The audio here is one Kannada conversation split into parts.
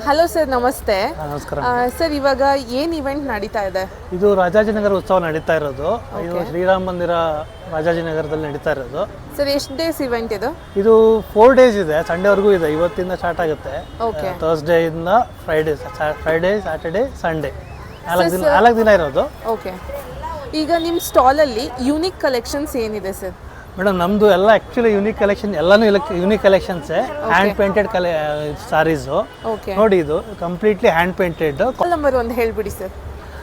ಹಲೋ ಸರ್, ನಮಸ್ತೆ. ನಮಸ್ಕಾರ ಸರ್, ಇವಾಗ ಏನು ಇವೆಂಟ್ ನಡೀತಾ ಇದೆ? ಇದು ರಾಜಾಜಿನಗರ ಉತ್ಸವ ನಡೀತಾ ಇರೋದು. ಇದು ಶ್ರೀರಾಮ ಮಂದಿರ ರಾಜಾಜಿನಗರದಲ್ಲಿ ನಡೀತಾ ಇರೋದು. ಸರ್, ಎಷ್ಟು ಡೇಸ್ ಇವೆಂಟ್ ಇದು? ಇದು 4 ಡೇಸ್ ಇದೆ, ಸಂಡೇವರೆಗೂ ಇದೆ. ಇವತ್ತಿಂದ ಸ್ಟಾರ್ಟ್ ಆಗುತ್ತೆ. ಓಕೆ. ಥರ್ಸ್ಡೇ ಇಂದ ಫ್ರೈಡೇ, ಸ್ಯಾಟರ್ಡೇ, ಸಂಡೇ, 4 ದಿನ ಇರೋದು. ಓಕೆ. ಈಗ ನಿಮ್ಮ ಸ್ಟಾಲಲ್ಲಿ ಯೂನಿಕ್ ಕಲೆಕ್ಷನ್ಸ್ ಏನಿದೆ ಸರ್? ಮೇಡಮ್, ನಮ್ಮದು ಎಲ್ಲ ಆ್ಯಕ್ಚುಲಿ ಯೂನಿಕ್ ಕಲೆಕ್ಷನ್, ಎಲ್ಲನೂ ಯೂನಿಕ್ ಕಲೆಕ್ಷನ್ಸೇ. ಹ್ಯಾಂಡ್ ಪೇಂಟೆಡ್ ಸಾರೀಸು ಓಕೆ. ನೋಡಿ, ಇದು completely hand painted. Stall number ಒಂದು ಹೇಳಿಬಿಡಿ ಸರ್.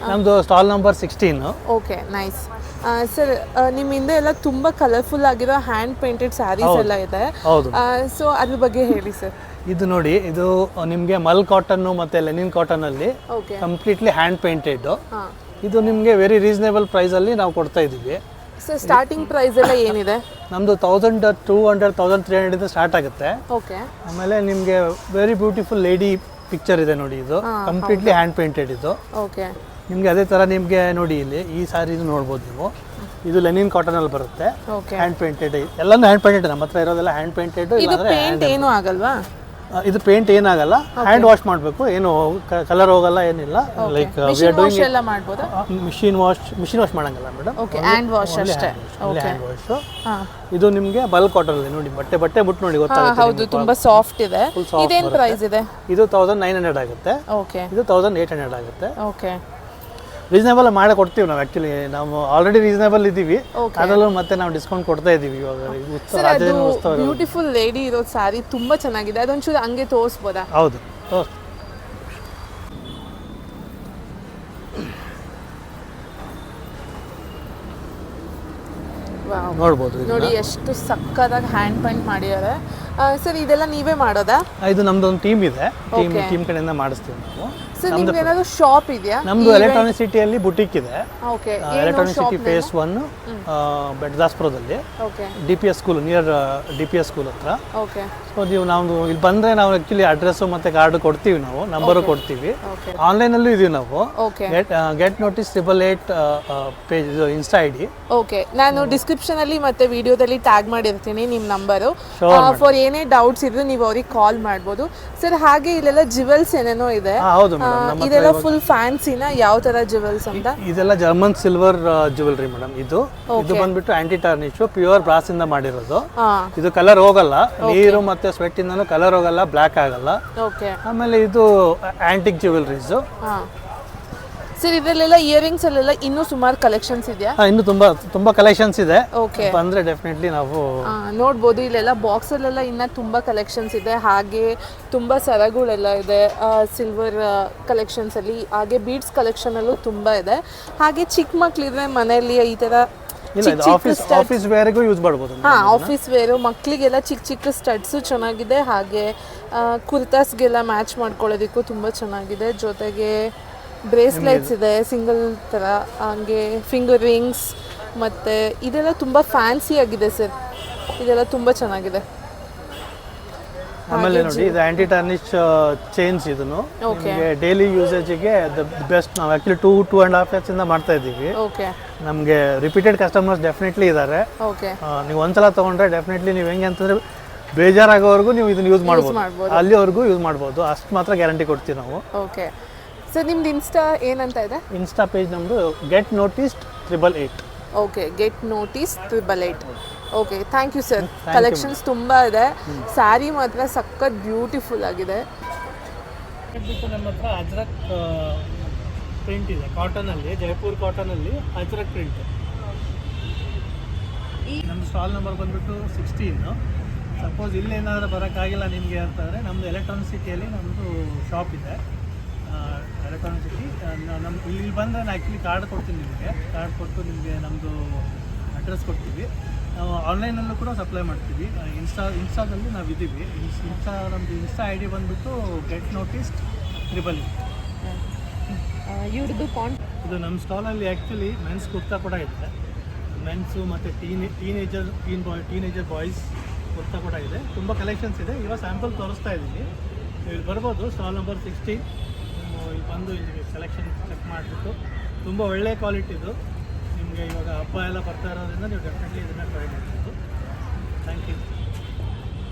ನಮ್ಮದು stall number 16. Okay, nice. Sir, ನಿಮ್ಮಿಂದ ಎಲ್ಲ ತುಂಬ ಕಲರ್ಫುಲ್ ಆಗಿರೋ ಹ್ಯಾಂಡ್ ಪೇಂಟೆಡ್ ಸ್ಯಾರೀಸ್ ಎಲ್ಲ ಇದೆ. ಹೌದು. ಸೊ ಅದ್ರ ಬಗ್ಗೆ ಹೇಳಿ ಸರ್. ಇದು ನೋಡಿ, ಇದು ನಿಮಗೆ ಮಲ್ ಕಾಟನ್ನು ಮತ್ತು ಲೆನಿನ್ ಕಾಟನಲ್ಲಿ ಓಕೆ. Completely hand painted. ಹಾಂ. ಇದು ನಿಮಗೆ ವೆರಿ ರೀಸನೇಬಲ್ ಪ್ರೈಸಲ್ಲಿ ನಾವು ಕೊಡ್ತಾ ಇದ್ದೀವಿ. ಸರ್, ಸ್ಟಾರ್ಟಿಂಗ್ ಪ್ರೈಸ್ ಎಲ್ಲ ಏನಿದೆ? ನಮ್ಮದು 1200, 1300 ಸ್ಟಾರ್ಟ್ ಆಗುತ್ತೆ. ಓಕೆ. ಆಮೇಲೆ ನಿಮಗೆ ವೆರಿ ಬ್ಯೂಟಿಫುಲ್ ಲೇಡಿ ಪಿಕ್ಚರ್ ಇದೆ ನೋಡಿ. ಇದು ಕಂಪ್ಲೀಟ್ಲಿ ಹ್ಯಾಂಡ್ ಪೇಂಟೆಡ್. ಇದು ಓಕೆ. ನಿಮಗೆ ಅದೇ ಥರ ನಿಮಗೆ ನೋಡಿ, ಇಲ್ಲಿ ಈ ಸಾರಿ ನೋಡ್ಬೋದು ನೀವು. ಇದು ಲೆನಿನ್ ಕಾಟನಲ್ಲಿ ಬರುತ್ತೆ. ಓಕೆ. ಹ್ಯಾಂಡ್ ಪೇಂಟೆಡ್, ಎಲ್ಲನೂ ಹ್ಯಾಂಡ್ ಪೇಂಟೆಡ್. ನಮ್ಮ ಹತ್ರ ಇರೋದೆಲ್ಲ ಹ್ಯಾಂಡ್ ಪೇಂಟೆಡ್. ಇದು ಪೇಂಟ್ ಏನೂ ಆಗಲ್ವಾ? ಇದು ಪೇಂಟ್ ಏನಾಗಲ್ಲ, ಹ್ಯಾಂಡ್ ವಾಶ್ ಮಾಡಬೇಕು. ಏನು ಕಲರ್ ಹೋಗಲ್ಲ, ಏನಿಲ್ಲ. ಲೈಕ್ ಎಲ್ಲ ಮಾಡ್ಬೋದಾ? ಮಿಷಿನ್ ವಾಶ್ ಮಾಡಂಗಿಲ್ಲ ಮೇಡಮ್. ಓಕೆ, ಹ್ಯಾಂಡ್ ವಾಶ್ ಅಷ್ಟೇ. ಓಕೆ. Hand wash. ಇದು ನಿಮಗೆ ಬಲ್ ಕಾಟನ್ ಅಲ್ಲಿ ನೋಡಿ, ಬಟ್ಟೆ ಬಿಟ್ಟು ನೋಡಿ ಗೊತ್ತಾಗುತ್ತೆ. ಹೌದು, ತುಂಬಾ ಸಾಫ್ಟ್ ಇದೆ. ಇದೇನ್ ಪ್ರೈಸ್ ಇದೆ? ಇದು 1900 ಆಗುತ್ತೆ. ಓಕೆ. ಇದು 1800 ಆಗುತ್ತೆ. ಓಕೆ. ರೀಸನೇಬಲ್ ಮಾಡಿ ಕೊಡ್ತೀವಿ ನಾವು. ಆ್ಯಕ್ಚುಲಿ ನಾವು ಆಲ್ರೆಡಿ ರೀಸನೇಬಲ್ ಇದ್ದೀವಿ, ಅದರಲ್ಲೂ ಮತ್ತೆ ನಾವು ಡಿಸ್ಕೌಂಟ್ ಕೊಡ್ತಾ ಇದ್ದೀವಿ ಇವಾಗ. ಬ್ಯೂಟಿಫುಲ್ ಲೇಡಿ ಇರೋ ಸ್ಯಾರಿ ತುಂಬಾ ಚೆನ್ನಾಗಿದೆ. ಅದೊಂಚೂರು ಹಂಗೆ ತೋರಿಸ್ಬೋದಾ? ಹೌದು, ನೋಡ್ಬೋದು. ನೋಡಿ ಎಷ್ಟು ಸಕ್ಕತ್ತಾಗಿ ಹ್ಯಾಂಡ್ ಪೇಂಟ್ ಮಾಡಿದ್ದಾರೆ. ಸರ್, ಇದೆಲ್ಲ ನೀವೇ ಮಾಡೋದಾ? ಇದು ನಮ್ದು ಒಂದು ಟೀಮ್ ಇದೆ. ಟೀಮ್ ಕಡೆಯಿಂದ ಮಾಡಿಸ್ತೀವಿ ನಾವು. ಸರ್, ನಿಮ್ಗೆ ಏನಾದ್ರು ಶಾಪ್ ಇದೆಯಾ? ನಮ್ದು ಎಲೆಕ್ಟ್ರಾನಿಕ್ ಸಿಟಿಯಲ್ಲಿ ಬುಟಿಕ್ ಇದೆ. ಓಕೆ. ಎಲೆಕ್ಟ್ರಾನಿಕ್ ಸಿಟಿ ಫೇಸ್ 1, ಬೆಡ್ದಾಸ್ಪುರದಲ್ಲಿ, okay. DPS school, near DPS school ಹತ್ರ. ಓಕೆ. ಸೊ ನೀವು ನಾವು ಇಲ್ಲಿ ಬಂದರೆ ನಾವು ಆ್ಯಕ್ಚುಲಿ ಅಡ್ರೆಸ್ಸು ಮತ್ತು ಕಾರ್ಡು ಕೊಡ್ತೀವಿ, ನಾವು ನಂಬರು ಕೊಡ್ತೀವಿ. ಆನ್ಲೈನಲ್ಲೂ ಇದೀವಿ ನಾವು. ಓಕೆ. ಗೆಟ್ ನೋಟಿಸ್ 888 ಪೇಜ್, ಇದು ಇನ್ಸ್ಟಾ ID. ಓಕೆ. ನಾನು ಡಿಸ್ಕ್ರಿಪ್ಷನ್ ಅಲ್ಲಿ ಮತ್ತೆ ವಿಡಿಯೋದಲ್ಲಿ ಟ್ಯಾಗ್ ಮಾಡಿರ್ತೀನಿ ನಿಮ್ಮ ನಂಬರು. ಫಾರ್ ಏನೇ ಡೌಟ್ಸ್ ಇದ್ರೆ ನೀವು ಅವ್ರಿಗೆ ಕಾಲ್ ಮಾಡ್ಬೋದು. ಸರ್, ಹಾಗೆ ಇಲ್ಲೆಲ್ಲ ಜ್ಯುವೆಲ್ಸ್ ಏನೇನೋ ಇದೆ. ಹೌದು, ಇದೆಲ್ಲ ಫುಲ್ ಫ್ಯಾನ್ಸಿನ? ಯಾವ ತರ ಜ್ಯುವೆಲ್ಸ್ ಅಂತ? ಇದೆಲ್ಲ ಜರ್ಮನ್ ಸಿಲ್ವರ್ ಜ್ಯುವೆಲ್ರಿ ಮೇಡಮ್. ಇದು ಬಂದ್ಬಿಟ್ಟು ಆಂಟಿ ಟಾರ್ನಿಶ್, ಪ್ಯೂರ್ ಬ್ರಾಸ್ ಇಂದ ಮಾಡಿರೋದು. ಇದು ಕಲರ್ ಹೋಗಲ್ಲ, ನೀರು ಮತ್ತೆ ಸ್ವೆಟ್ ಇಂದನೂ ಕಲರ್ ಹೋಗಲ್ಲ, ಬ್ಲ್ಯಾಕ್ ಆಗಲ್ಲ. ಓಕೆ. ಆಮೇಲೆ ಇದು ಆಂಟಿಕ್ ಜ್ಯುವೆಲ್ರೀಸ್. ಸರ್, ಇದರಲ್ಲೆಲ್ಲ ಇಯರಿಂಗ್ಸ್ ಅಲ್ಲೆಲ್ಲ ಇನ್ನೂ ಸುಮಾರು ಕಲೆಕ್ಷನ್ಸ್ ಇದೆಯಾ? ಇನ್ನು ತುಂಬಾ ಕಲೆಕ್ಷನ್ಸ್ ಇದೆ. ಓಕೆ. ಬಂದ್ರೆ ಡೆಫಿನೆಟ್ಲಿ ನಾವು ನೋಡ್ಬೋದು. ಇಲ್ಲೆಲ್ಲ ಬಾಕ್ಸ್ ಅಲ್ಲೆಲ್ಲ ಇನ್ನ ತುಂಬಾ ಕಲೆಕ್ಷನ್ಸ್ ಇದೆ. ಹಾಗೆ ತುಂಬಾ ಸರಗಳೆಲ್ಲ ಇದೆ ಸಿಲ್ವರ್ ಕಲೆಕ್ಷನ್ಸ್ ಅಲ್ಲಿ. ಹಾಗೆ ಬೀಡ್ಸ್ ಕಲೆಕ್ಷನ್ ಅಲ್ಲೂ ತುಂಬಾ ಇದೆ. ಹಾಗೆ ಚಿಕ್ಕ ಮಕ್ಳಿದ್ರೆ ಮನೆಯಲ್ಲಿ ಈ ತರ ಆಫೀಸ್ ವೇರ್ಗೂ ಯೂಸ್ ಮಾಡ್ಬೋದು. ಆಫೀಸ್ ವೇರು ಮಕ್ಕಳಿಗೆಲ್ಲ ಚಿಕ್ಕ ಸ್ಟಡ್ಸು ಚೆನ್ನಾಗಿದೆ. ಹಾಗೆ ಕುರ್ತಾಸ್ಗೆಲ್ಲ ಮ್ಯಾಚ್ ಮಾಡ್ಕೊಳ್ಳೋದಕ್ಕೂ ತುಂಬ ಚೆನ್ನಾಗಿದೆ. ಜೊತೆಗೆ ಬ್ರೇಸ್ಲೆಟ್ಸ್ ಇದೆ ಸಿಂಗಲ್ ಥರ, ಹಾಗೆ ಫಿಂಗರ್ ರಿಂಗ್ಸ್, ಮತ್ತು ಇದೆಲ್ಲ ತುಂಬ ಫ್ಯಾನ್ಸಿ ಆಗಿದೆ ಸರ್. ಇದೆಲ್ಲ ತುಂಬ ಚೆನ್ನಾಗಿದೆ. ಆಮೇಲೆ ನೋಡಿ, ಇದು ಆಂಟಿ ಟಾರ್ನಿಶ್ ಚೈನ್ಸ್. ಇದನ್ನು ನಿಮಗೆ ಡೈಲಿ ಯೂಸೇಜಿಗೆ ಬೆಸ್ಟ್. ನಾವು ಆ್ಯಕ್ಚುಲಿ 2.5 years ಇಂದ ಮಾಡ್ತಾ ಇದ್ದೀವಿ. ಓಕೆ. ನಮಗೆ ರಿಪೀಟೆಡ್ ಕಸ್ಟಮರ್ಸ್ ಡೆಫಿನೆಟ್ಲಿ ಇದ್ದಾರೆ. ಓಕೆ. ನೀವು ಒಂದ್ಸಲ ತೊಗೊಂಡ್ರೆ ಡೆಫಿನೆಟ್ಲಿ ನೀವು ಹೆಂಗೆ ಅಂತಂದರೆ ಬೇಜಾರಾಗೋವರೆಗೂ ನೀವು ಇದನ್ನು ಯೂಸ್ ಮಾಡ್ಬೋದು, ಅಲ್ಲಿವರೆಗೂ ಯೂಸ್ ಮಾಡ್ಬೋದು. ಅಷ್ಟು ಮಾತ್ರ ಗ್ಯಾರಂಟಿ ಕೊಡ್ತೀವಿ ನಾವು. ಓಕೆ. ಸರ್, ನಿಮ್ದು ಇನ್ಸ್ಟಾ ಏನಂತ ಇದೆ? ಇನ್ಸ್ಟಾ ಪೇಜ್ ನಮ್ಮದು get noticed 888. Okay, get notice 888. Okay, thank you sir. Collections ತುಂಬ ಇದೆ. ಸ್ಯಾರಿ ಮಾತ್ರ ಸಖತ್ ಬ್ಯೂಟಿಫುಲ್ ಆಗಿದೆ. ನಮ್ಮ ಹತ್ರ ಅಜ್ರಕ್ ಪ್ರಿಂಟ್ ಇದೆ ಕಾಟನಲ್ಲಿ, ಜೈಪುರ್ ಕಾಟನಲ್ಲಿ ಅಜ್ರಕ್ ಪ್ರಿಂಟ್. ನಮ್ಮ ಸ್ಟಾಲ್ ನಂಬರ್ ಬಂದ್ಬಿಟ್ಟು 16. ಸಪೋಸ್ ಇಲ್ಲೇನಾದರೂ ಬರೋಕ್ಕಾಗಿಲ್ಲ ನಿಮಗೆ ಅಂತಂದರೆ ನಮ್ಮದು ಎಲೆಕ್ಟ್ರಾನಿಕ್ ಸಿಟಿಯಲ್ಲಿ ನಮ್ಮದು ಶಾಪ್ ಇದೆ. ಎಲೆಕ್ಟ್ರಾನಿಕ್ ಸಿಟಿ ನಮ್ಮ ಇಲ್ಲಿ ಬಂದರೆ ನಾನು ಆ್ಯಕ್ಚುಲಿ ಕಾರ್ಡ್ ಕೊಡ್ತೀನಿ ನಿಮಗೆ. ಕಾರ್ಡ್ ಕೊಟ್ಟು ನಿಮಗೆ ನಮ್ಮದು ಅಡ್ರೆಸ್ ಕೊಡ್ತೀವಿ. ನಾವು ಆನ್ಲೈನಲ್ಲೂ ಕೂಡ ಸಪ್ಲೈ ಮಾಡ್ತೀವಿ. ಇನ್ಸ್ಟಾದಲ್ಲಿ ನಾವು ಇದ್ದೀವಿ. ನಮ್ಮದು ಇನ್ಸ್ಟಾ ID ಬಂದ್ಬಿಟ್ಟು ಗೆಟ್ ನೋಟಿಸ್ಡ್ 888. ಇದು ನಮ್ಮ ಸ್ಟಾಲಲ್ಲಿ ಆ್ಯಕ್ಚುಲಿ ಮೆನ್ಸ್ ಕುರ್ತಾ ಕೂಡ ಇದೆ. ಮೆನ್ಸು ಮತ್ತು ಟೀನೇಜರ್ ಬಾಯ್ಸ್ ಕುರ್ತಾ ಕೂಡ ಇದೆ. ತುಂಬ ಕಲೆಕ್ಷನ್ಸ್ ಇದೆ. ಇವಾಗ ಸ್ಯಾಂಪಲ್ ತೋರಿಸ್ತಾ ಇದ್ದೀನಿ. ಇಲ್ಲಿ ಬರ್ಬೋದು. Stall number 16. ಇಲ್ಲಿ ಬಂದು ಇಲ್ಲಿ ಸೆಲೆಕ್ಷನ್ ಚೆಕ್ ಮಾಡಿಬಿಟ್ಟು ತುಂಬ ಒಳ್ಳೆ ಕ್ವಾಲಿಟಿದು. ನಿಮಗೆ ಇವಾಗ ಹಬ್ಬ ಎಲ್ಲ ಬರ್ತಾ ಇರೋದ್ರಿಂದ ನೀವು ಡೆಫಿನೆಟ್ಲಿ ಇದನ್ನು ಟ್ರೈ ಮಾಡ್ಬೋದು. Thank you.